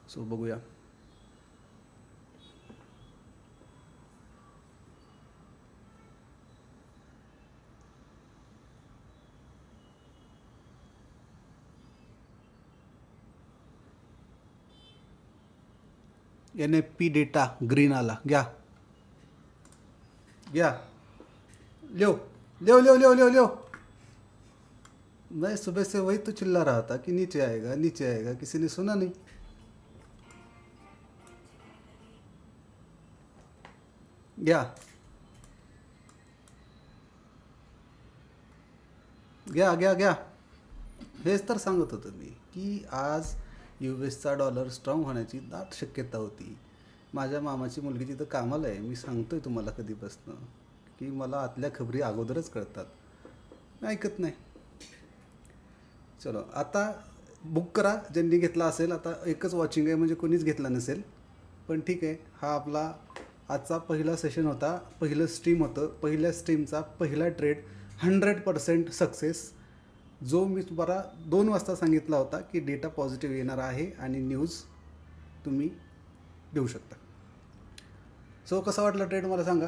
So बघूया. NFP data green आला. घ्या घ्या, low low low low low low. मैं सुबह से वही तो चिल्ला रहा था कि नीचे आएगा नीचे आएगा, किसी ने सुना नहीं. घ्या घ्या घ्या घ्या. हेच तर सांगत होतो मी की आज US चा डॉलर स्ट्रॉंग होण्याची दाट शक्यता होती. माझ्या मामाची मुलगी तिथं कामाला आहे. मी सांगतोय तुम्हाला कधीपासनं की मला आतल्या खबरी अगोदरच कळतात. मी ऐकत नाही. चलो आता बुक करा ज्यांनी घेतला असेल. आता एकच वॉचिंग आहे म्हणजे कोणीच घेतला नसेल, पण ठीक आहे. हा आपला आजचा पहिला सेशन होता, पहिलं स्ट्रीम होतं. पहिल्या स्ट्रीमचा पहिला ट्रेड 100% सक्सेस, जो मी तुम्हाला 2 वाजता सांगितला होता की डेटा पॉझिटिव्ह येणार आहे आणि न्यूज तुम्ही देऊ शकता. सो कसा वाटला ट्रेड मला सांगा.